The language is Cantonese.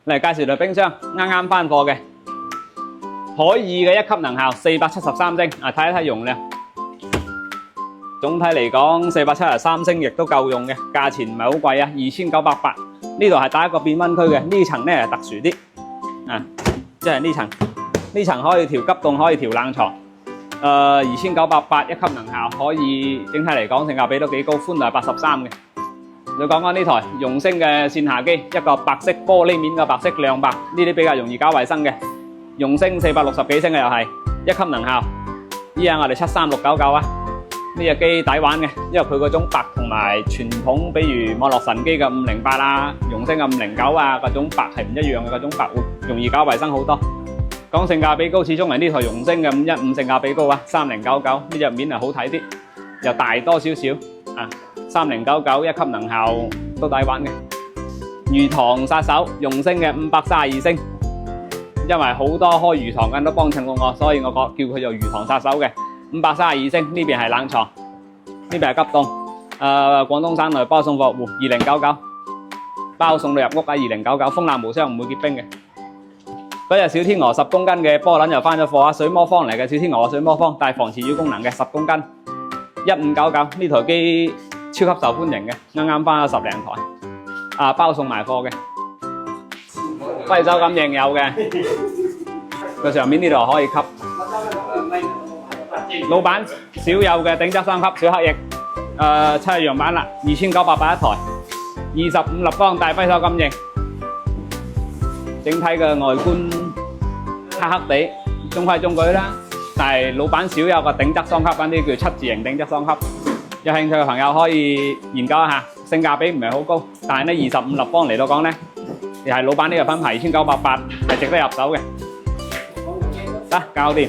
嚟介紹台冰箱，啱啱翻貨嘅，海爾嘅1級能效473升，睇一睇容量。總體嚟講473升亦都夠用嘅，價錢唔係好貴啊，2980。呢度係打一個變溫區嘅，呢層咧係特殊啲，即係呢層可以調急凍，可以調冷藏。2980一級能效，可以整體嚟講性價比都幾高，寬度係83嘅。再講講呢台容聲嘅線下機，一個白色玻璃面嘅白色亮白，呢啲比較容易搞衞生嘅。容聲460幾升嘅又係1級能效，依家我哋73699啊。呢隻機抵玩嘅，因為佢嗰種白同埋傳統，比如網絡神機嘅508啊、容聲嘅509啊，嗰種白係唔一樣嘅，嗰種白會容易搞衞生好多。講性價比高，始終係呢台容聲嘅515性價比高啊，3099呢隻面係好睇啲，又大多少少啊，3099一級能效都抵玩嘅。魚塘殺手容聲嘅532升，因為好多開魚塘嘅人都幫襯過我，所以我叫佢做魚塘殺手嘅。532升，呢邊係冷藏，呢邊係急凍。廣東省內包送貨戶2099，包送到入屋啊2099，封爛無傷，唔會結冰嘅。嗰隻小天鵝10公斤嘅波輪又翻咗貨啊，水魔方嚟嘅小天鵝嘅水魔方，帶防纏繞功能嘅10公斤，1599。呢台機超級受歡迎嘅，啱啱翻咗10零台，包送埋貨嘅。揮手感應有嘅，佢上面呢度可以吸。老闆少有嘅頂級3級小黑翼，七日樣板啦，2980一台，25立方帶揮手感應，整體嘅外觀黑黑地，中規中矩啦。但係老闆少有個頂級雙級，嗰啲叫7字形頂級雙級。有興趣嘅朋友可以研究一下，性價比唔係好高，但係呢25立方嚟到講咧，又係老闆呢個品牌2988係值得入手嘅。得，搞掂。